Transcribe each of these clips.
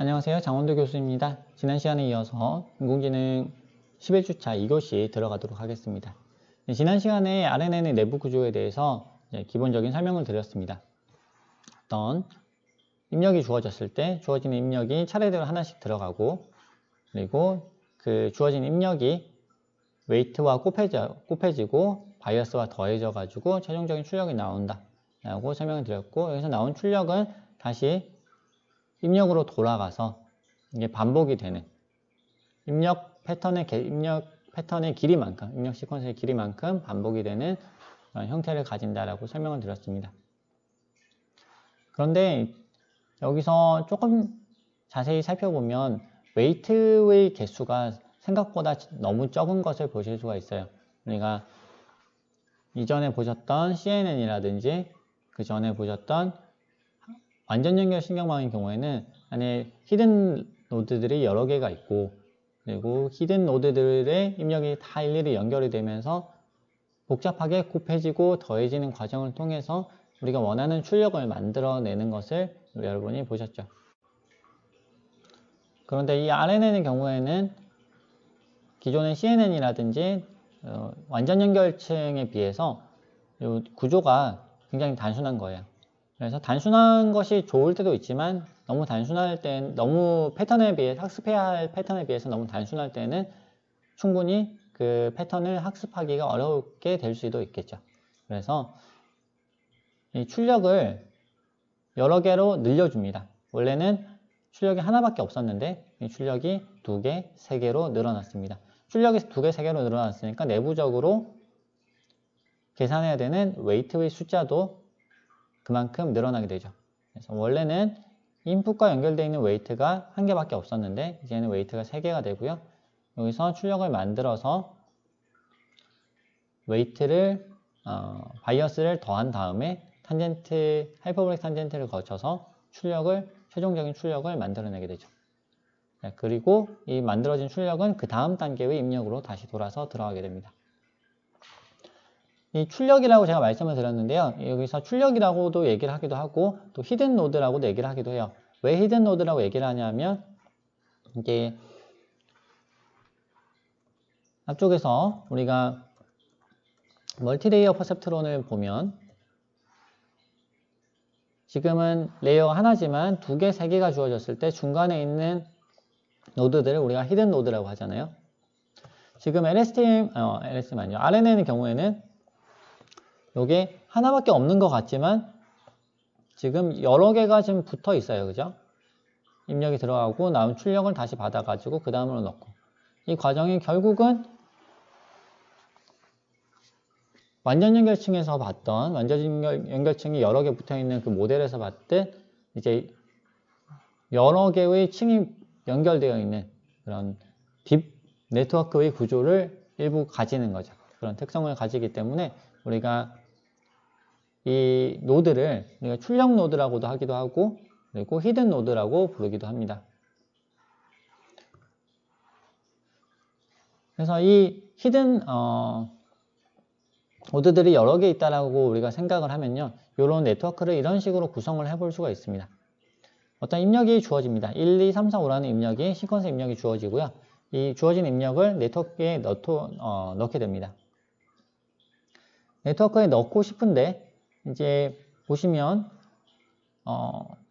안녕하세요. 장원도 교수입니다. 지난 시간에 이어서 인공지능 11주차 2교시 들어가도록 하겠습니다. 지난 시간에 RNN의 내부 구조에 대해서 기본적인 설명을 드렸습니다. 어떤 입력이 주어졌을 때 주어지는 입력이 차례대로 하나씩 들어가고, 그리고 그 주어진 입력이 웨이트와 곱해지고 바이어스와 더해져 가지고 최종적인 출력이 나온다 라고 설명을 드렸고, 여기서 나온 출력은 다시 입력으로 돌아가서 이게 반복이 되는 입력 패턴의 길이만큼, 입력 시퀀스의 길이만큼 반복이 되는 형태를 가진다라고 설명을 드렸습니다. 그런데 여기서 조금 자세히 살펴보면 웨이트의 개수가 생각보다 너무 적은 것을 보실 수가 있어요. 우리가 이전에 보셨던 CNN이라든지 그 전에 보셨던 완전 연결 신경망의 경우에는 안에 히든 노드들이 여러 개가 있고, 그리고 히든 노드들의 입력이 다 일일이 연결이 되면서 복잡하게 곱해지고 더해지는 과정을 통해서 우리가 원하는 출력을 만들어내는 것을 여러분이 보셨죠. 그런데 이 RNN의 경우에는 기존의 CNN이라든지 완전 연결층에 비해서 이 구조가 굉장히 단순한 거예요. 그래서 단순한 것이 좋을 때도 있지만 너무 단순할 때는, 너무 패턴에 비해 학습해야 할 패턴에 비해서 너무 단순할 때는 충분히 그 패턴을 학습하기가 어렵게 될 수도 있겠죠. 그래서 이 출력을 여러 개로 늘려줍니다. 원래는 출력이 하나밖에 없었는데 이 출력이 2개, 3개로 늘어났습니다. 출력이 2개, 3개로 늘어났으니까 내부적으로 계산해야 되는 웨이트의 숫자도 그만큼 늘어나게 되죠. 그래서 원래는 인풋과 연결되어 있는 웨이트가 1개밖에 없었는데 이제는 웨이트가 3개가 되고요. 여기서 출력을 만들어서 웨이트를 바이어스를 더한 다음에 탄젠트, 하이퍼볼릭 탄젠트를 거쳐서 최종적인 출력을 만들어내게 되죠. 그리고 이 만들어진 출력은 그 다음 단계의 입력으로 다시 돌아서 들어가게 됩니다. 이 출력이라고 제가 말씀을 드렸는데요. 여기서 출력이라고도 얘기를 하기도 하고 또 히든 노드라고도 얘기를 하기도 해요. 왜 히든 노드라고 얘기를 하냐면, 이게 앞쪽에서 우리가 멀티레이어 퍼셉트론을 보면 지금은 레이어가 하나지만 2개, 3개가 주어졌을 때 중간에 있는 노드들을 우리가 히든 노드라고 하잖아요. 지금 RNN의 경우에는 이게 하나밖에 없는 것 같지만 지금 여러 개가 지금 붙어 있어요. 그죠? 입력이 들어가고 나온 출력을 다시 받아가지고 그 다음으로 넣고, 이 과정이 결국은 완전 연결층에서 봤던, 완전 연결층이 여러 개 붙어 있는 그 모델에서 봤듯 이제 여러 개의 층이 연결되어 있는 그런 딥 네트워크의 구조를 일부 가지는 거죠. 그런 특성을 가지기 때문에 우리가 이 노드를 우리가 출력 노드라고도 하기도 하고, 그리고 히든 노드라고 부르기도 합니다. 그래서 이 히든 노드들이 여러 개 있다라고 우리가 생각을 하면요, 이런 네트워크를 이런 식으로 구성을 해볼 수가 있습니다. 어떤 입력이 주어집니다. 1, 2, 3, 4, 5라는 입력이, 시퀀스 입력이 주어지고요. 이 주어진 입력을 네트워크에 넣게 됩니다. 네트워크에 넣고 싶은데 이제 보시면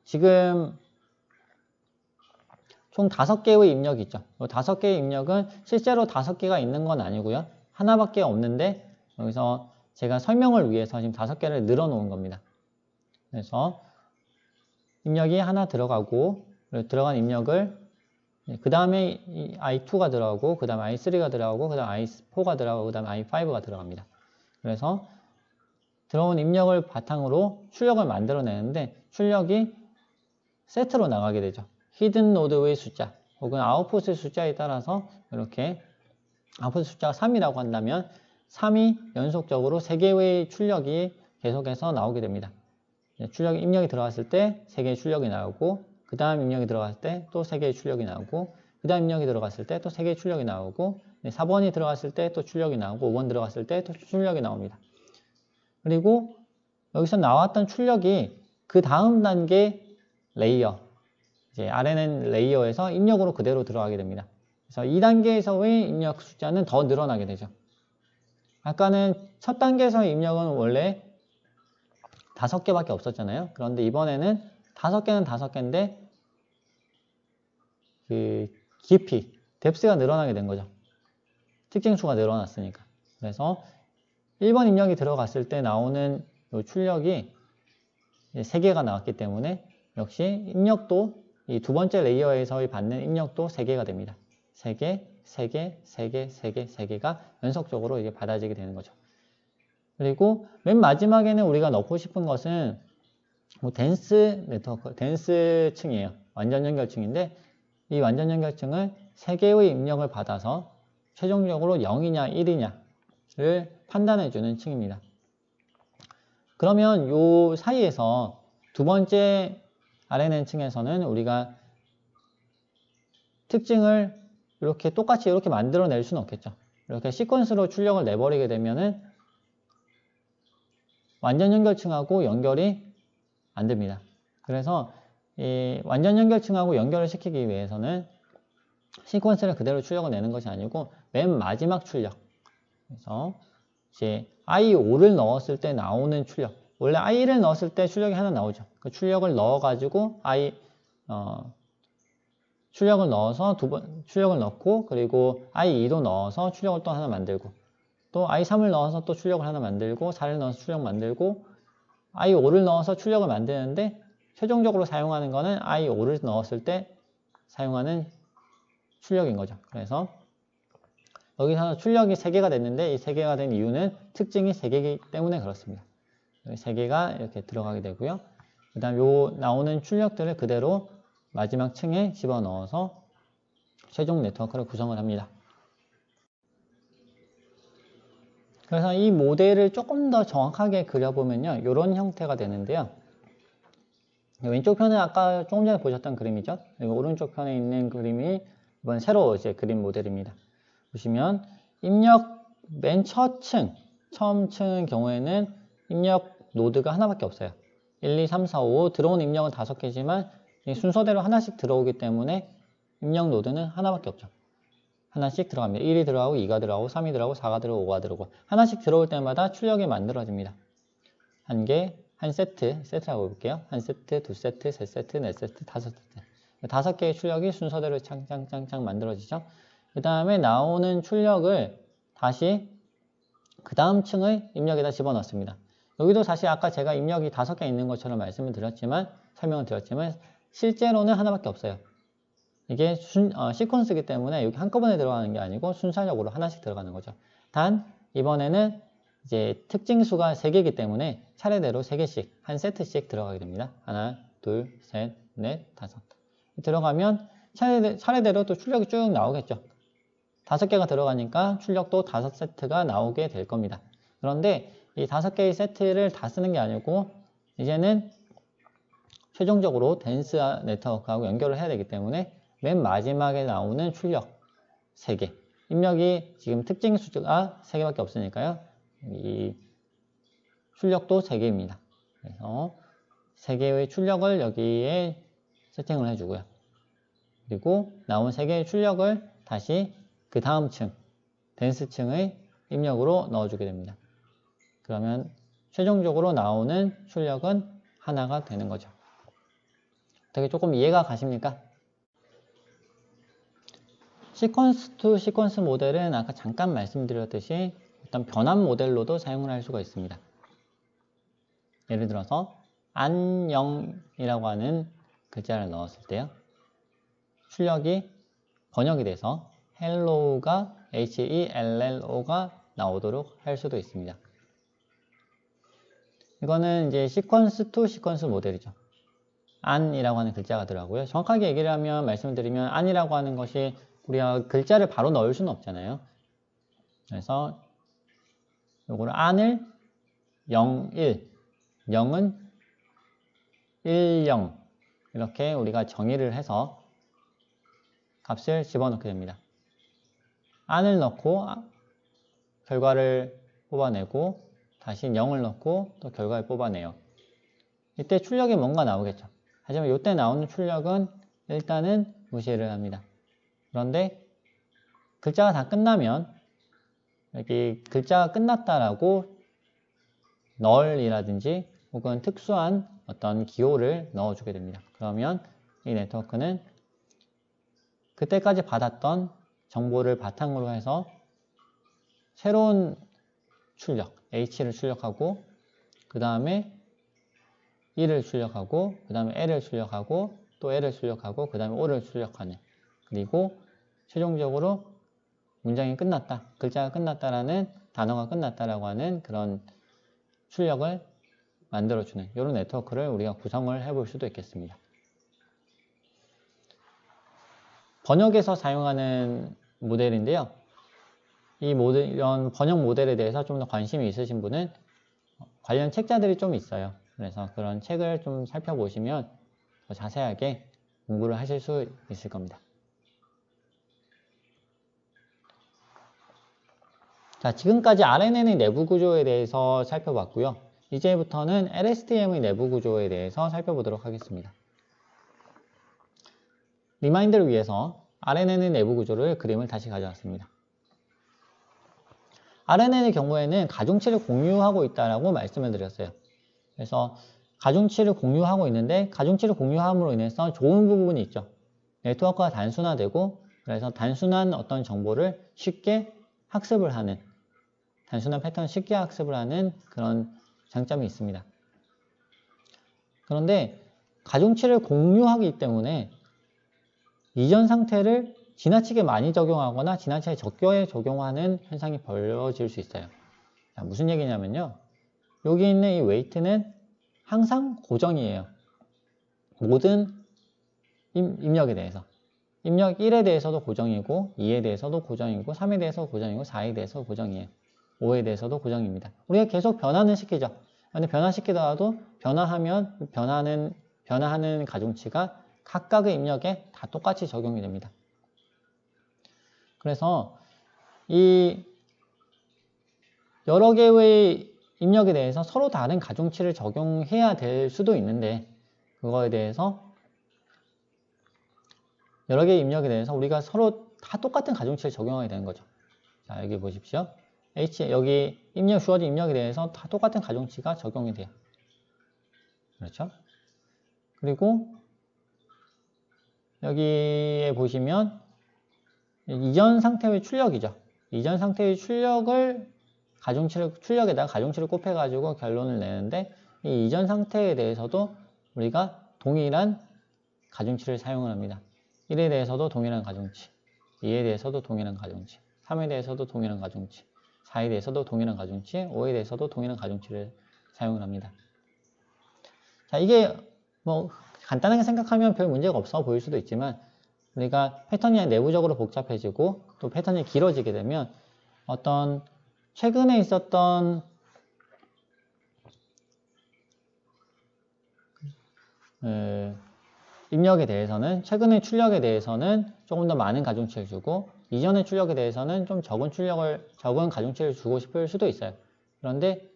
지금 총 5개의 입력이 있죠. 이 5개의 입력은 실제로 5개가 있는 건 아니고요. 하나밖에 없는데 여기서 제가 설명을 위해서 지금 5개를 늘어 놓은 겁니다. 그래서 입력이 하나 들어가고, 들어간 입력을 그 다음에 i2가 들어가고, 그 다음에 i3가 들어가고, 그 다음에 i4가 들어가고, 그 다음에 i5가 들어갑니다. 그래서 들어온 입력을 바탕으로 출력을 만들어내는데 출력이 세트로 나가게 되죠. 히든 노드의 숫자 혹은 아웃풋의 숫자에 따라서 이렇게 아웃풋 숫자가 3이라고 한다면 3이 연속적으로 3개의 출력이 계속해서 나오게 됩니다. 입력이 들어갔을 때 3개의 출력이 나오고, 그 다음 입력이 들어갔을 때 또 3개의 출력이 나오고, 그 다음 입력이 들어갔을 때 또 3개의 출력이 나오고, 4번이 들어갔을 때 또 출력이 나오고, 5번 들어갔을 때 또 출력이 나옵니다. 그리고 여기서 나왔던 출력이 그 다음 단계 레이어, 이제 RNN 레이어에서 입력으로 그대로 들어가게 됩니다. 그래서 2단계에서의 입력 숫자는 더 늘어나게 되죠. 아까는 첫 단계에서의 입력은 원래 5개밖에 없었잖아요. 그런데 이번에는 5개는 5개인데 그 깊이, 뎁스가 늘어나게 된 거죠. 특징 수가 늘어났으니까. 그래서 1번 입력이 들어갔을 때 나오는 요 출력이 3개가 나왔기 때문에 역시 입력도 이 두 번째 레이어에서 받는 입력도 3개가 됩니다. 3개, 3개, 3개, 3개, 3개가 연속적으로 이게 받아지게 되는 거죠. 그리고 맨 마지막에는 우리가 넣고 싶은 것은 뭐 댄스 네트워크, 댄스층이에요. 완전 연결층인데 이 완전 연결층을 3개의 입력을 받아서 최종적으로 0이냐 1이냐를 판단해주는 층입니다. 그러면 요 사이에서 두 번째 RNN 층에서는 우리가 특징을 이렇게 똑같이 이렇게 만들어낼 수는 없겠죠. 이렇게 시퀀스로 출력을 내버리게 되면은 완전 연결층하고 연결이 안 됩니다. 그래서 이 완전 연결층하고 연결을 시키기 위해서는 시퀀스를 그대로 출력을 내는 것이 아니고 맨 마지막 출력. 그래서 이제 I5를 넣었을 때 나오는 출력. 원래 I1을 넣었을 때 출력이 하나 나오죠. 그 출력을 넣어가지고 출력을 넣어서 출력을 넣고 그리고 I2도 넣어서 출력을 또 하나 만들고 또 I3을 넣어서 또 출력을 하나 만들고 4를 넣어서 출력 만들고 I5를 넣어서 출력을 만드는데 최종적으로 사용하는 거는 I5를 넣었을 때 사용하는 출력인 거죠. 그래서 여기서 출력이 3개가 됐는데 이 3개가 된 이유는 특징이 3개이기 때문에 그렇습니다. 3개가 이렇게 들어가게 되고요. 그 다음 요 나오는 출력들을 그대로 마지막 층에 집어넣어서 최종 네트워크를 구성을 합니다. 그래서 이 모델을 조금 더 정확하게 그려보면요. 이런 형태가 되는데요. 왼쪽 편은 아까 조금 전에 보셨던 그림이죠. 그리고 오른쪽 편에 있는 그림이 이번 새로 이제 그린 모델입니다. 보시면 입력 맨 첫 층, 처음 층의 경우에는 입력 노드가 하나밖에 없어요. 1, 2, 3, 4, 5 들어온 입력은 5개지만 순서대로 하나씩 들어오기 때문에 입력 노드는 하나밖에 없죠. 하나씩 들어갑니다. 1이 들어가고 2가 들어가고 3이 들어가고 4가 들어오고 5가 들어오고 하나씩 들어올 때마다 출력이 만들어집니다. 한 개, 한 세트라고 볼게요. 한 세트, 두 세트, 세 세트, 네 세트, 다섯 세트. 5개의 출력이 순서대로 짱짱짱짱 만들어지죠. 그 다음에 나오는 출력을 다시 그 다음 층의 입력에다 집어넣습니다. 여기도 사실 아까 제가 입력이 5개 있는 것처럼 설명을 드렸지만 실제로는 하나밖에 없어요. 이게 시퀀스이기 때문에 여기 한꺼번에 들어가는 게 아니고 순차적으로 하나씩 들어가는 거죠. 단 이번에는 이제 특징 수가 3개이기 때문에 차례대로 3개씩 한 세트씩 들어가게 됩니다. 하나, 둘, 셋, 넷, 다섯. 들어가면 차례대로 또 출력이 쭉 나오겠죠. 5개가 들어가니까 출력도 5세트가 나오게 될 겁니다. 그런데 이 5개의 세트를 다 쓰는 게 아니고 이제는 최종적으로 댄스 네트워크하고 연결을 해야 되기 때문에 맨 마지막에 나오는 출력 3개. 입력이 지금 특징 수가 3개밖에 없으니까요. 이 출력도 3개입니다. 그래서 3개의 출력을 여기에 세팅을 해주고요. 그리고 나온 3개의 출력을 다시 그 다음 층, 댄스층의 입력으로 넣어주게 됩니다. 그러면 최종적으로 나오는 출력은 하나가 되는 거죠. 되게 조금 이해가 가십니까? 시퀀스 투 시퀀스 모델은 아까 잠깐 말씀드렸듯이 어떤 변환 모델로도 사용을 할 수가 있습니다. 예를 들어서 안녕이라고 하는 글자를 넣었을 때요. 출력이 번역이 돼서 hello가 HELLO가 나오도록 할 수도 있습니다. 이거는 이제 시퀀스 투 시퀀스 모델이죠. 안이라고 하는 글자가 들어가고요. 정확하게 얘기를 하면 말씀드리면 안이라고 하는 것이 우리가 글자를 바로 넣을 수는 없잖아요. 그래서 요거를 안을 0, 1, 0은 1, 0 이렇게 우리가 정의를 해서 값을 집어넣게 됩니다. 안을 넣고 결과를 뽑아내고 다시 0을 넣고 또 결과를 뽑아내요. 이때 출력이 뭔가 나오겠죠. 하지만 이때 나오는 출력은 일단은 무시를 합니다. 그런데 글자가 다 끝나면 여기 글자가 끝났다라고 널이라든지 혹은 특수한 어떤 기호를 넣어주게 됩니다. 그러면 이 네트워크는 그때까지 받았던 정보를 바탕으로 해서 새로운 출력, H를 출력하고 그 다음에 1을 출력하고 그 다음에 L을 출력하고 또 L을 출력하고 그 다음에 O를 출력하는, 그리고 최종적으로 문장이 끝났다, 글자가 끝났다라는, 단어가 끝났다라고 하는 그런 출력을 만들어주는 이런 네트워크를 우리가 구성을 해볼 수도 있겠습니다. 번역에서 사용하는 모델인데요. 이 모델, 이런 번역 모델에 대해서 좀 더 관심이 있으신 분은 관련 책자들이 좀 있어요. 그래서 그런 책을 좀 살펴보시면 더 자세하게 공부를 하실 수 있을 겁니다. 자, 지금까지 RNN의 내부 구조에 대해서 살펴봤고요. 이제부터는 LSTM의 내부 구조에 대해서 살펴보도록 하겠습니다. 리마인드를 위해서 RNN의 내부 구조를 그림을 다시 가져왔습니다. RNN의 경우에는 가중치를 공유하고 있다고 말씀을 드렸어요. 그래서 가중치를 공유하고 있는데 가중치를 공유함으로 인해서 좋은 부분이 있죠. 네트워크가 단순화되고, 그래서 단순한 어떤 정보를 쉽게 학습을 하는, 단순한 패턴을 쉽게 학습을 하는 그런 장점이 있습니다. 그런데 가중치를 공유하기 때문에 이전 상태를 지나치게 많이 적용하거나 지나치게 적게 적용하는 현상이 벌어질 수 있어요. 자, 무슨 얘기냐면요. 여기 있는 이 웨이트는 항상 고정이에요. 모든 입력에 대해서. 입력 1에 대해서도 고정이고, 2에 대해서도 고정이고, 3에 대해서 고정이고, 4에 대해서 고정이에요. 5에 대해서도 고정입니다. 우리가 계속 변화는 시키죠. 근데 변화시키더라도 변화하는 가중치가 각각의 입력에 다 똑같이 적용이 됩니다. 그래서 이 여러 개의 입력에 대해서 서로 다른 가중치를 적용해야 될 수도 있는데, 그거에 대해서 여러 개의 입력에 대해서 우리가 서로 다 똑같은 가중치를 적용하게 되는 거죠. 자, 여기 보십시오. 여기 주어진 입력에 대해서 다 똑같은 가중치가 적용이 돼요. 그렇죠? 그리고 여기에 보시면 이전 상태의 출력이죠. 이전 상태의 출력에다가 가중치를 곱해가지고 결론을 내는데, 이 이전 상태에 대해서도 우리가 동일한 가중치를 사용을 합니다. 1에 대해서도 동일한 가중치, 2에 대해서도 동일한 가중치, 3에 대해서도 동일한 가중치, 4에 대해서도 동일한 가중치, 5에 대해서도 동일한 가중치를 사용을 합니다. 자, 이게 뭐 간단하게 생각하면 별 문제가 없어 보일 수도 있지만, 우리가 패턴이 내부적으로 복잡해지고 또 패턴이 길어지게 되면 어떤 최근에 있었던 입력에 대해서는, 최근의 출력에 대해서는 조금 더 많은 가중치를 주고, 이전의 출력에 대해서는 좀 적은 가중치를 주고 싶을 수도 있어요. 그런데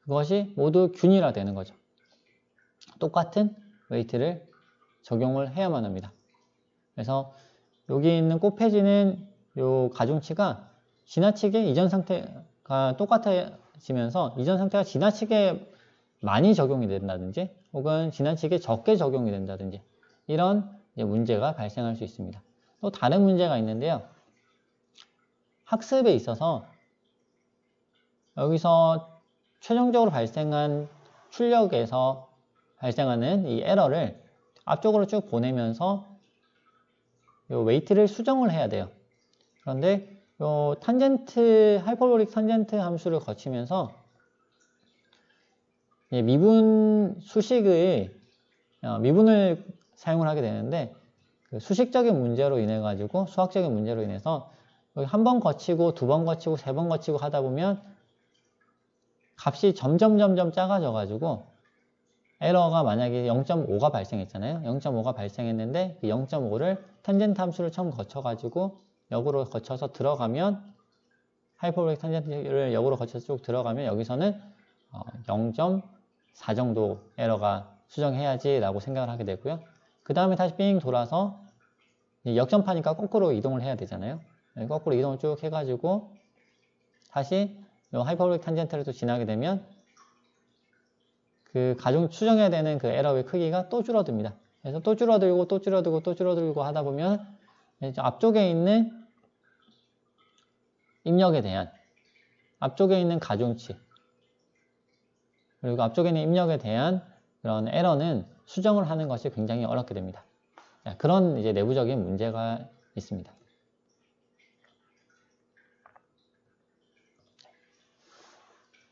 그것이 모두 균일화되는 거죠. 똑같은 웨이트를 적용을 해야만 합니다. 그래서 여기 있는 곱해지는 요 가중치가 지나치게 이전 상태가 똑같아지면서 이전 상태가 지나치게 많이 적용이 된다든지 혹은 지나치게 적게 적용이 된다든지 이런 문제가 발생할 수 있습니다. 또 다른 문제가 있는데요. 학습에 있어서 여기서 최종적으로 발생한 출력에서 발생하는 이 에러를 앞쪽으로 쭉 보내면서 요 웨이트를 수정을 해야 돼요. 그런데 요 하이퍼볼릭 탄젠트 함수를 거치면서 미분 수식의 미분을 사용을 하게 되는데, 그 수식적인 문제로 인해 가지고 수학적인 문제로 인해서 한 번 거치고 두 번 거치고 세 번 거치고 하다 보면 값이 점점 작아져 가지고 에러가 만약에 0.5가 발생했잖아요. 0.5가 발생했는데 그 0.5를 탄젠트 함수를 처음 거쳐가지고 역으로 거쳐서 들어가면, 하이퍼볼릭 탄젠트를 역으로 거쳐서 쭉 들어가면 여기서는 0.4 정도 에러가 수정해야지 라고 생각을 하게 되고요. 그 다음에 다시 삥 돌아서 역전파니까 거꾸로 이동을 해야 되잖아요. 거꾸로 이동을 쭉 해가지고 다시 이 하이퍼볼릭 탄젠트를 또 지나게 되면 그 추정해야 되는 그 에러의 크기가 또 줄어듭니다. 그래서 또 줄어들고 또 줄어들고 또 줄어들고 하다 보면 앞쪽에 있는 입력에 대한 앞쪽에 있는 가중치 그리고 앞쪽에 있는 입력에 대한 그런 에러는 수정을 하는 것이 굉장히 어렵게 됩니다. 그런 이제 내부적인 문제가 있습니다.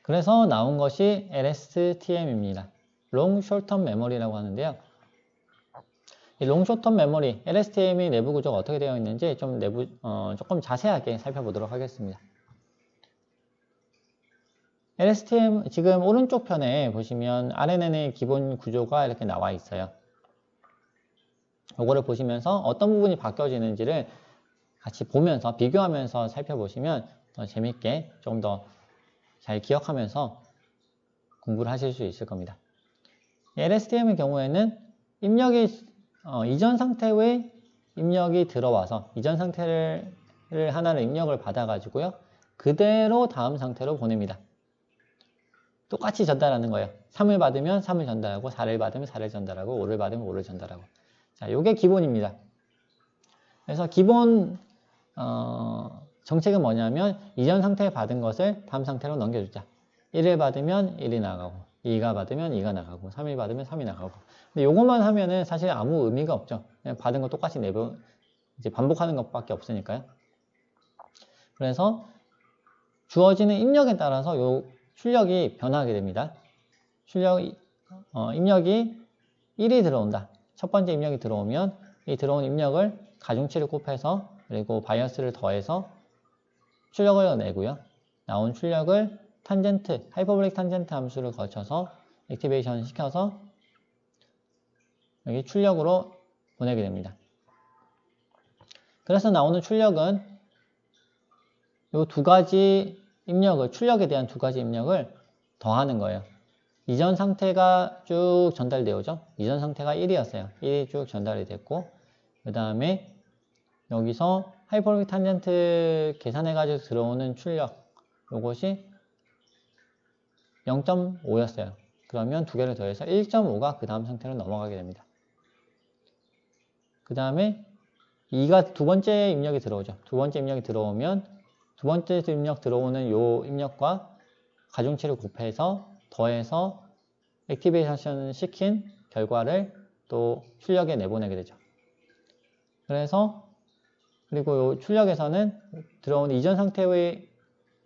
그래서 나온 것이 LSTM입니다. Long Short Term Memory라고 하는데요. 이 Long Short Term Memory, LSTM의 내부 구조가 어떻게 되어 있는지 좀 조금 자세하게 살펴보도록 하겠습니다. LSTM 지금 오른쪽 편에 보시면 RNN의 기본 구조가 이렇게 나와 있어요. 이거를 보시면서 어떤 부분이 바뀌어지는지를 같이 보면서 비교하면서 살펴보시면 더 재밌게 좀 더 잘 기억하면서 공부를 하실 수 있을 겁니다. LSTM의 경우에는 입력이 이전 상태의 입력이 들어와서 이전 상태를 하나를 입력을 받아 가지고요. 그대로 다음 상태로 보냅니다. 똑같이 전달하는 거예요. 3을 받으면 3을 전달하고 4를 받으면 4를 전달하고 5를 받으면 5를 전달하고. 자, 요게 기본입니다. 그래서 기본 정책은 뭐냐면 이전 상태에 받은 것을 다음 상태로 넘겨주자. 1을 받으면 1이 나가고 2가 받으면 2가 나가고 3을 받으면 3이 나가고. 근데 요것만 하면은 사실 아무 의미가 없죠. 그냥 받은 거 똑같이 이제 반복하는 것밖에 없으니까요. 그래서 주어지는 입력에 따라서 요 출력이 변하게 됩니다. 입력이 1이 들어온다. 첫 번째 입력이 들어오면 이 들어온 입력을 가중치를 곱해서 그리고 바이어스를 더해서 출력을 내고요. 나온 출력을 탄젠트, 하이퍼볼릭 탄젠트 함수를 거쳐서 액티베이션 시켜서 여기 출력으로 보내게 됩니다. 그래서 나오는 출력은 이 두 가지 입력을, 출력에 대한 두 가지 입력을 더하는 거예요. 이전 상태가 쭉 전달되어 오죠. 이전 상태가 1이었어요. 1이 쭉 전달이 됐고, 그 다음에 여기서 하이퍼볼릭 탄젠트 계산해가지고 들어오는 출력, 요것이 0.5였어요. 그러면 두 개를 더해서 1.5가 그 다음 상태로 넘어가게 됩니다. 그 다음에 2가 두 번째 입력이 들어오죠. 두 번째 입력이 들어오면 두 번째 입력 들어오는 요 입력과 가중치를 곱해서 더해서 액티베이션 시킨 결과를 또 출력에 내보내게 되죠. 그래서 그리고 요 출력에서는 들어온 이전 상태의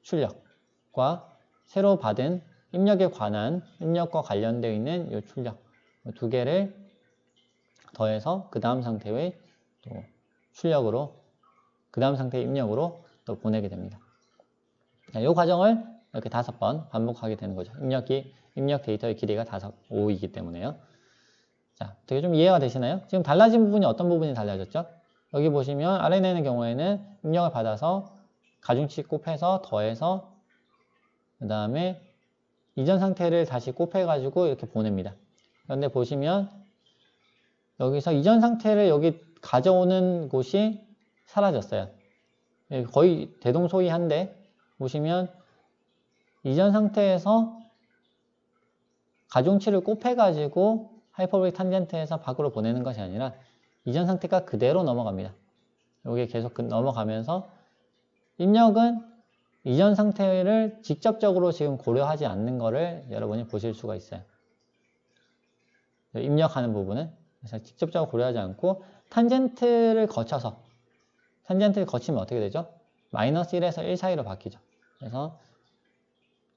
출력과 새로 받은 입력에 관한 입력과 관련되어 있는 요 출력 두 개를 더해서 그 다음 상태의 또 출력으로 그 다음 상태의 입력으로 또 보내게 됩니다. 자, 이 과정을 이렇게 5번 반복하게 되는 거죠. 입력 데이터의 길이가 5이기 때문에요. 자, 되게 좀 이해가 되시나요? 지금 달라진 부분이 어떤 부분이 달라졌죠? 여기 보시면 RNN의 경우에는 입력을 받아서 가중치 곱해서 더해서 그 다음에 이전 상태를 다시 곱해가지고 이렇게 보냅니다. 그런데 보시면 여기서 이전 상태를 여기 가져오는 곳이 사라졌어요. 거의 대동소이한데 보시면 이전 상태에서 가중치를 곱해가지고 하이퍼볼릭 탄젠트에서 밖으로 보내는 것이 아니라 이전 상태가 그대로 넘어갑니다. 여기에 계속 넘어가면서 입력은 이전 상태를 직접적으로 지금 고려하지 않는 것을 여러분이 보실 수가 있어요. 입력하는 부분은 그래서 직접적으로 고려하지 않고 탄젠트를 거쳐서 탄젠트를 거치면 어떻게 되죠? 마이너스 1에서 1 사이로 바뀌죠. 그래서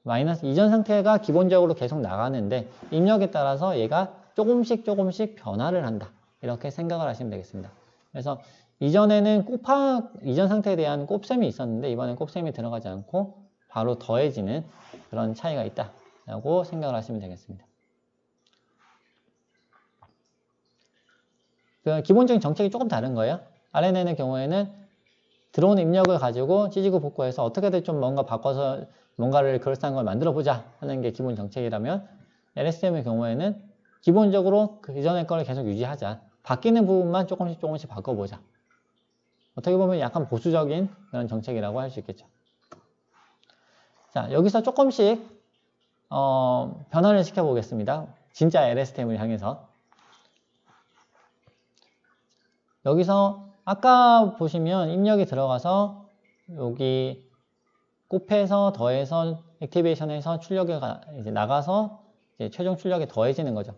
마이너스 이전 상태가 기본적으로 계속 나가는데 입력에 따라서 얘가 조금씩 변화를 한다. 이렇게 생각을 하시면 되겠습니다. 그래서 이전에는 이전 상태에 대한 곱셈이 있었는데 이번엔 곱셈이 들어가지 않고 바로 더해지는 그런 차이가 있다라고 생각을 하시면 되겠습니다. 그 기본적인 정책이 조금 다른 거예요. RNN의 경우에는 들어오는 입력을 가지고 찢고 복구해서 어떻게든 좀 뭔가 바꿔서 뭔가를 그럴싸한 걸 만들어 보자 하는 게 기본 정책이라면 LSTM의 경우에는 기본적으로 그 이전의 걸 계속 유지하자. 바뀌는 부분만 조금씩 바꿔보자. 어떻게 보면 약간 보수적인 그런 정책이라고 할 수 있겠죠. 자, 여기서 조금씩 변화를 시켜보겠습니다. 진짜 LSTM을 향해서. 여기서 아까 보시면 입력이 들어가서 여기 곱해서 더해서 액티베이션에서 출력이 이제 나가서 이제 최종 출력이 더해지는 거죠.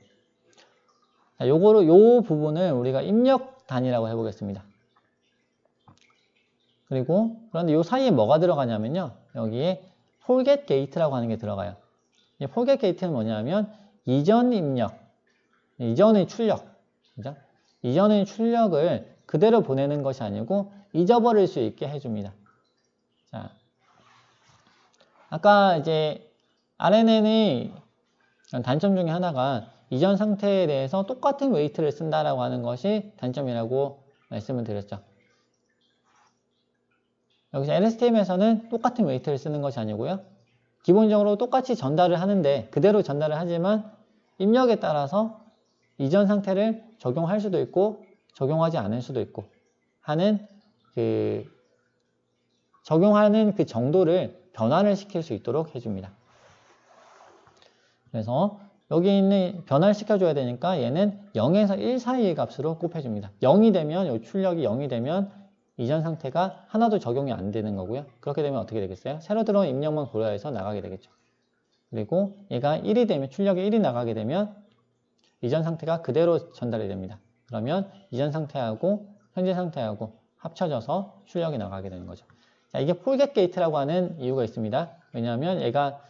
자, 요 부분을 우리가 입력 단위라고 해보겠습니다. 그리고 그런데 요 사이에 뭐가 들어가냐면요. 여기에 forget gate라고 하는 게 들어가요. 이 forget gate는 뭐냐면 이전 입력, 이전의 출력, 그죠? 이전의 출력을 그대로 보내는 것이 아니고 잊어버릴 수 있게 해줍니다. 자, 아까 이제 RNN의 단점 중에 하나가 이전 상태에 대해서 똑같은 웨이트를 쓴다라고 하는 것이 단점이라고 말씀을 드렸죠. 여기서 LSTM에서는 똑같은 웨이트를 쓰는 것이 아니고요. 기본적으로 똑같이 전달을 하는데 그대로 전달을 하지만 입력에 따라서 이전 상태를 적용할 수도 있고 적용하지 않을 수도 있고 하는 적용하는 그 정도를 변화를 시킬 수 있도록 해줍니다. 그래서 여기 있는 변화를 시켜줘야 되니까 얘는 0에서 1 사이의 값으로 곱해줍니다. 0이 되면 이 출력이 0이 되면 이전 상태가 하나도 적용이 안 되는 거고요. 그렇게 되면 어떻게 되겠어요? 새로 들어온 입력만 고려해서 나가게 되겠죠. 그리고 얘가 1이 되면 출력이 1이 나가게 되면 이전 상태가 그대로 전달이 됩니다. 그러면 이전 상태하고 현재 상태하고 합쳐져서 출력이 나가게 되는 거죠. 자, 이게 forget gate라고 하는 이유가 있습니다. 왜냐하면 얘가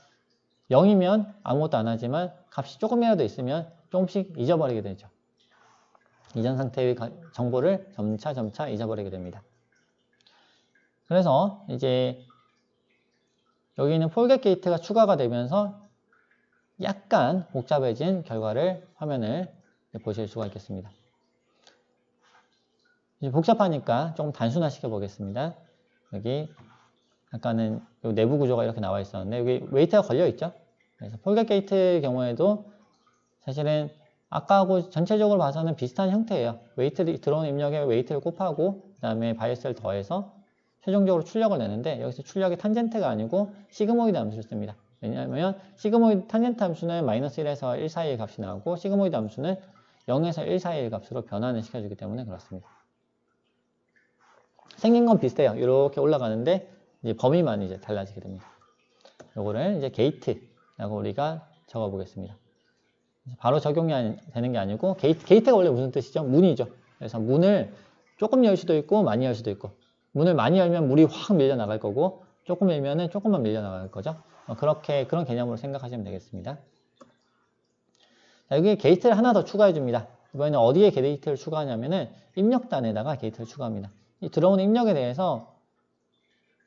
0이면 아무것도 안 하지만 값이 조금이라도 있으면 조금씩 잊어버리게 되죠. 이전 상태의 정보를 점차 잊어버리게 됩니다. 그래서 이제 여기는 forget gate가 추가가 되면서 약간 복잡해진 결과를 화면을 보실 수가 있겠습니다. 이제 복잡하니까 조금 단순화 시켜 보겠습니다. 여기 아까는 요 내부 구조가 이렇게 나와 있었는데 여기 웨이트가 걸려 있죠. 그래서 forget gate의 경우에도 사실은 아까하고 전체적으로 봐서는 비슷한 형태예요. 웨이트 들어온 입력에 웨이트를 곱하고 그 다음에 바이어스를 더해서 최종적으로 출력을 내는데 여기서 출력이 탄젠트가 아니고 시그모이드 함수를 씁니다. 왜냐하면 시그모이드 탄젠트 함수는 마이너스 1에서 1 사이의 값이 나오고 시그모이드 함수는 0에서 1 사이의 값으로 변환을 시켜주기 때문에 그렇습니다. 생긴 건 비슷해요. 이렇게 올라가는데 이제 범위만 이제 달라지게 됩니다. 요거를 이제 게이트라고 우리가 적어 보겠습니다. 바로 적용이 되는 게 아니고 게이트가 원래 무슨 뜻이죠? 문이죠. 그래서 문을 조금 열 수도 있고 많이 열 수도 있고 문을 많이 열면 물이 확 밀려 나갈 거고 조금 열면은 조금만 밀려 나갈 거죠. 그런 개념으로 생각하시면 되겠습니다. 자, 여기 게이트를 하나 더 추가해 줍니다. 이번에는 어디에 게이트를 추가하냐면은 입력단에다가 게이트를 추가합니다. 이 들어온 입력에 대해서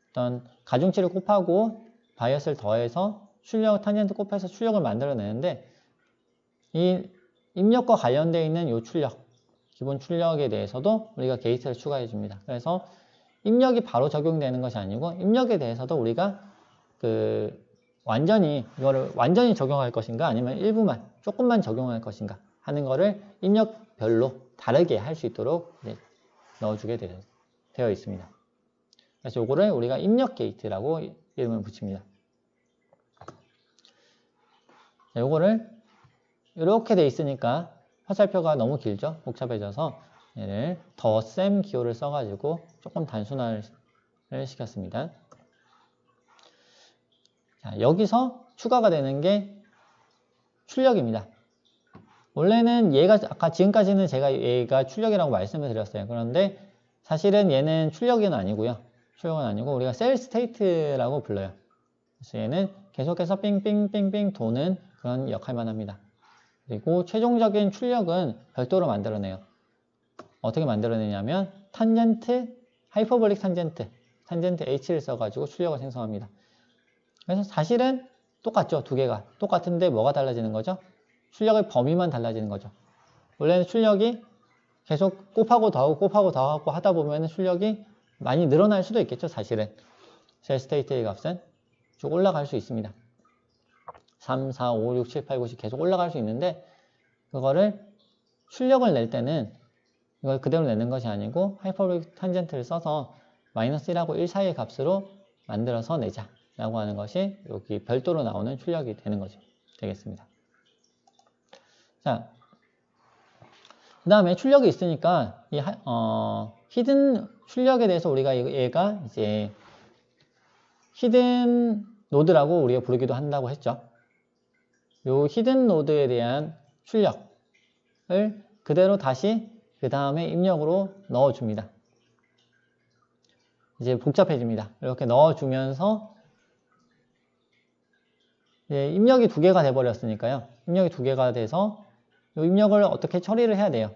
어떤 가중치를 곱하고 바이어스를 더해서 출력 탄젠트 곱해서 출력을 만들어내는데 이 입력과 관련되어 있는 이 출력, 기본 출력에 대해서도 우리가 게이트를 추가해 줍니다. 그래서 입력이 바로 적용되는 것이 아니고 입력에 대해서도 우리가 이거를 완전히 적용할 것인가 아니면 일부만 조금만 적용할 것인가 하는 거를 입력별로 다르게 할 수 있도록 넣어주게 되어 있습니다. 그래서 이거를 우리가 입력 게이트라고 이름을 붙입니다. 이거를 이렇게 돼 있으니까 화살표가 너무 길죠? 복잡해져서 얘를 더 기호를 써가지고 조금 단순화를 시켰습니다. 자, 여기서 추가가 되는 게 출력입니다. 원래는 얘가 지금까지는 제가 얘가 출력이라고 말씀을 드렸어요. 그런데 사실은 얘는 출력은 아니고요. 출력은 아니고 우리가 셀 스테이트라고 불러요. 그래서 얘는 계속해서 삥삥삥삥 도는 그런 역할만 합니다. 그리고 최종적인 출력은 별도로 만들어내요. 어떻게 만들어내냐면 탄젠트, 하이퍼볼릭 탄젠트 H를 써가지고 출력을 생성합니다. 그래서 사실은 똑같죠. 두 개가 똑같은데 뭐가 달라지는 거죠? 출력의 범위만 달라지는 거죠. 원래는 출력이 계속 곱하고 더하고 하다 보면 출력이 많이 늘어날 수도 있겠죠. 사실은 셀 스테이트의 값은 쭉 올라갈 수 있습니다. 3, 4, 5, 6, 7, 8, 9, 10 계속 올라갈 수 있는데 그거를 출력을 낼 때는 이걸 그대로 내는 것이 아니고 하이퍼볼릭 탄젠트를 써서 마이너스 1하고 1 사이의 값으로 만들어서 내자 라고 하는 것이 여기 별도로 나오는 출력이 되는 거죠. 되겠습니다. 자, 그 다음에 출력이 있으니까 이 히든 출력에 대해서 우리가 얘가 이제 히든 노드라고 우리가 부르기도 한다고 했죠. 요 히든 노드에 대한 출력을 그대로 다시 그 다음에 입력으로 넣어줍니다. 이제 복잡해집니다. 이렇게 넣어주면서 이제 입력이 두 개가 돼버렸으니까요. 입력이 두 개가 돼서 이 입력을 어떻게 처리를 해야 돼요.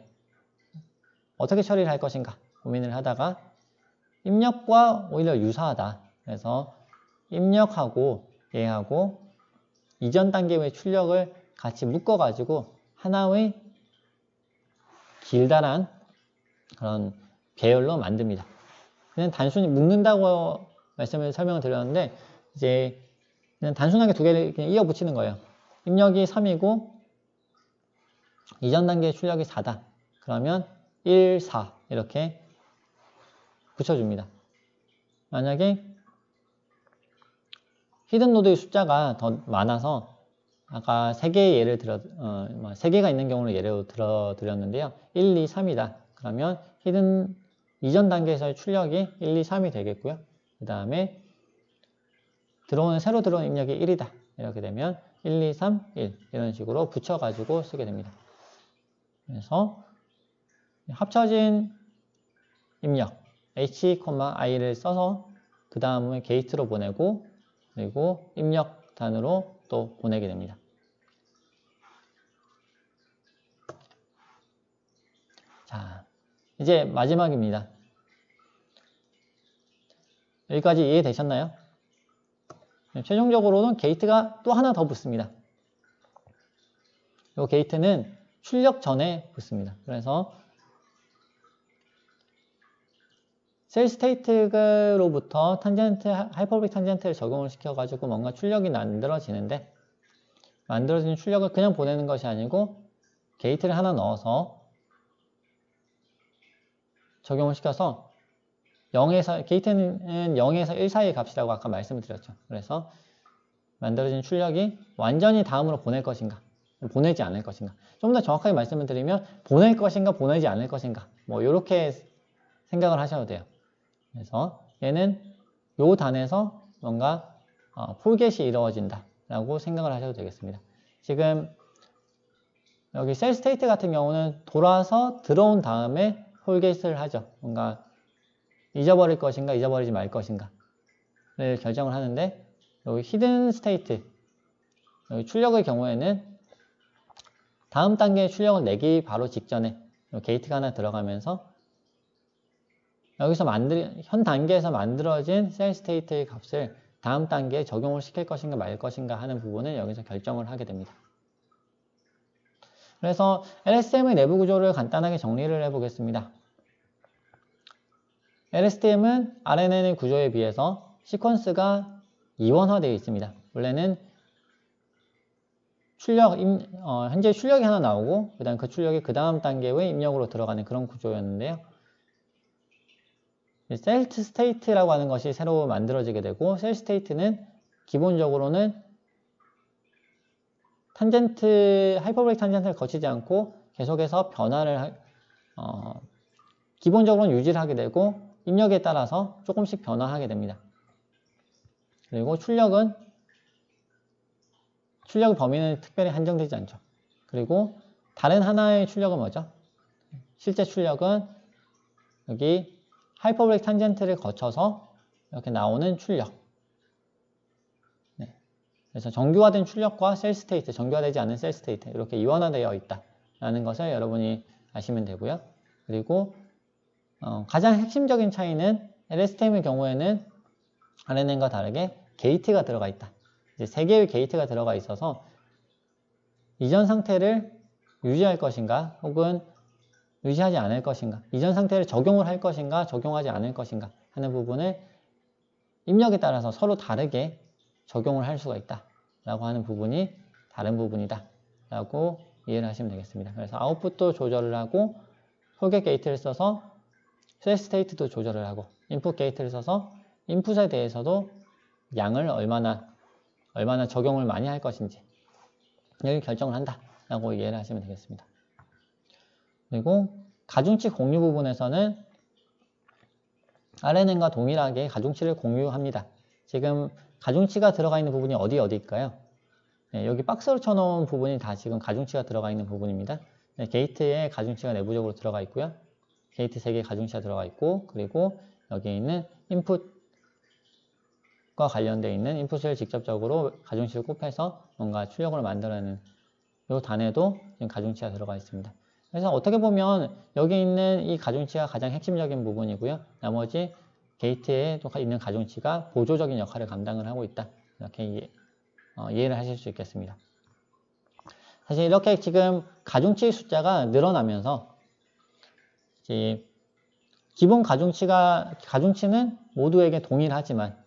어떻게 처리를 할 것인가 고민을 하다가 입력과 오히려 유사하다. 그래서 입력하고 얘하고 이전 단계의 출력을 같이 묶어가지고 하나의 길다란 그런 배열로 만듭니다. 그냥 단순히 묶는다고 설명을 드렸는데 이제 그냥 단순하게 두 개를 그냥 이어 붙이는 거예요. 입력이 3이고 이전 단계의 출력이 4다. 그러면 1, 4 이렇게 붙여줍니다. 만약에 히든 노드의 숫자가 더 많아서 아까 3개의 예를 들어 3개가 있는 경우를 예로 들어 드렸는데요. 1, 2, 3이다. 그러면 히든 이전 단계에서의 출력이 1, 2, 3이 되겠고요. 그 다음에 새로 들어온 입력이 1이다. 이렇게 되면 1, 2, 3, 1 이런 식으로 붙여가지고 쓰게 됩니다. 그래서 합쳐진 입력 h,i를 써서 그 다음에 게이트로 보내고 그리고 입력 단으로 또 보내게 됩니다. 자, 이제 마지막입니다. 여기까지 이해되셨나요? 최종적으로는 게이트가 또 하나 더 붙습니다. 이 게이트는 출력 전에 붙습니다. 그래서 셀 스테이트로부터 하이퍼볼릭 탄젠트를 적용을 시켜가지고 뭔가 출력이 만들어지는데 만들어진 출력을 그냥 보내는 것이 아니고 게이트를 하나 넣어서 적용을 시켜서 게이트는 0에서 1 사이의 값이라고 아까 말씀을 드렸죠. 그래서 만들어진 출력이 완전히 다음으로 보낼 것인가 보내지 않을 것인가 좀 더 정확하게 말씀을 드리면 보낼 것인가 보내지 않을 것인가 뭐 이렇게 생각을 하셔도 돼요. 그래서 얘는 요 단에서 뭔가 폴겟이 이루어진다 라고 생각을 하셔도 되겠습니다. 지금 여기 셀 스테이트 같은 경우는 돌아서 들어온 다음에 폴겟을 하죠. 뭔가 잊어버릴 것인가 잊어버리지 말 것인가 를 결정을 하는데 여기 히든 스테이트 여기 출력의 경우에는 다음 단계의 출력을 내기 바로 직전에 게이트가 하나 들어가면서 여기서 현 단계에서 만들어진 셀 스테이트의 값을 다음 단계에 적용을 시킬 것인가 말 것인가 하는 부분을 여기서 결정을 하게 됩니다. 그래서 LSTM의 내부 구조를 간단하게 정리를 해보겠습니다. LSTM은 RNN의 구조에 비해서 시퀀스가 이원화되어 있습니다. 원래는 현재 출력이 하나 나오고 그 다음 그 출력이 그 다음 단계의 입력으로 들어가는 그런 구조였는데요. 셀 스테이트라고 하는 것이 새로 만들어지게 되고 셀 스테이트는 기본적으로는 하이퍼볼릭 탄젠트를 거치지 않고 계속해서 변화를 기본적으로는 유지를 하게 되고 입력에 따라서 조금씩 변화하게 됩니다. 그리고 출력 범위는 특별히 한정되지 않죠. 그리고 다른 하나의 출력은 뭐죠? 실제 출력은 여기 하이퍼볼릭 탄젠트를 거쳐서 이렇게 나오는 출력. 네. 그래서 정규화된 출력과 셀 스테이트, 정규화되지 않은 셀 스테이트 이렇게 이원화되어 있다라는 것을 여러분이 아시면 되고요. 그리고 가장 핵심적인 차이는 LSTM의 경우에는 RNN과 다르게 게이트가 들어가 있다. 이제 3개의 게이트가 들어가 있어서 이전 상태를 유지할 것인가 혹은 유지하지 않을 것인가 이전 상태를 적용을 할 것인가 적용하지 않을 것인가 하는 부분을 입력에 따라서 서로 다르게 적용을 할 수가 있다 라고 하는 부분이 다른 부분이다 라고 이해를 하시면 되겠습니다. 그래서 아웃풋도 조절을 하고 소개 게이트를 써서 셋 스테이트도 조절을 하고, 인풋 게이트를 써서 인풋에 대해서도 양을 얼마나 적용을 많이 할 것인지 여기 결정을 한다 라고 이해를 하시면 되겠습니다. 그리고 가중치 공유 부분에서는 RNN과 동일하게 가중치를 공유합니다. 지금 가중치가 들어가 있는 부분이 어디일까요? 네, 여기 박스로 쳐놓은 부분이 다 지금 가중치가 들어가 있는 부분입니다. 네, 게이트에 가중치가 내부적으로 들어가 있고요. 게이트 3개의 가중치가 들어가 있고, 그리고 여기 있는 인풋과 관련되어 있는 인풋을 직접적으로 가중치를 곱해서 뭔가 출력을 만들어내는 이 단에도 지금 가중치가 들어가 있습니다. 그래서 어떻게 보면 여기 있는 이 가중치가 가장 핵심적인 부분이고요. 나머지 게이트에 또 있는 가중치가 보조적인 역할을 감당을 하고 있다. 이렇게 이해를 하실 수 있겠습니다. 사실 이렇게 지금 가중치 숫자가 늘어나면서 기본 가중치는 모두에게 동일하지만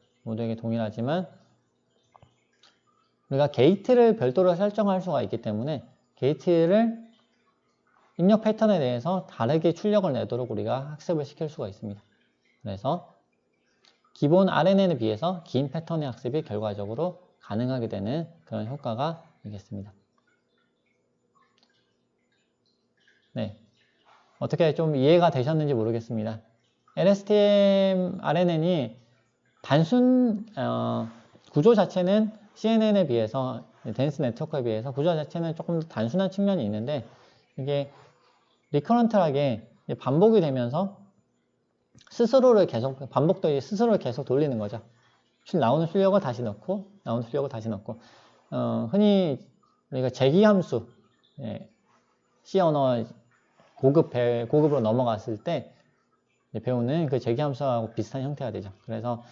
우리가 게이트를 별도로 설정할 수가 있기 때문에 게이트를 입력 패턴에 대해서 다르게 출력을 내도록 우리가 학습을 시킬 수가 있습니다. 그래서 기본 RNN에 비해서 긴 패턴의 학습이 결과적으로 가능하게 되는 그런 효과가 있겠습니다. 네, 어떻게 좀 이해가 되셨는지 모르겠습니다. LSTM RNN이 단순 구조 자체는 CNN에 비해서, 덴스 네트워크에 비해서 구조 자체는 조금 더 단순한 측면이 있는데, 이게 리커런트하게 반복이 되면서 반복되게 스스로를 계속 돌리는 거죠. 나오는 출력을 다시 넣고, 흔히 우리가 제기함수, C 언어 고급으로 넘어갔을 때 배우는 그 제기함수하고 비슷한 형태가 되죠. 그래서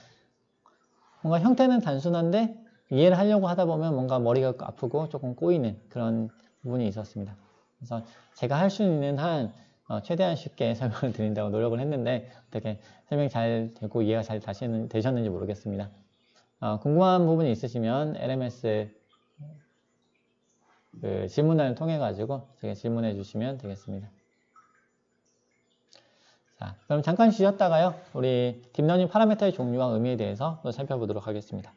뭔가 형태는 단순한데 이해를 하려고 하다 보면 뭔가 머리가 아프고 조금 꼬이는 그런 부분이 있었습니다. 그래서 제가 할 수 있는 한 최대한 쉽게 설명을 드린다고 노력을 했는데 어떻게 설명이 잘 되고 이해가 잘 되셨는지 모르겠습니다. 궁금한 부분이 있으시면 LMS 그 질문을 통해 가지고 제가 질문해 주시면 되겠습니다. 자, 그럼 잠깐 쉬었다가요, 우리 딥러닝 파라미터의 종류와 의미에 대해서 또 살펴보도록 하겠습니다.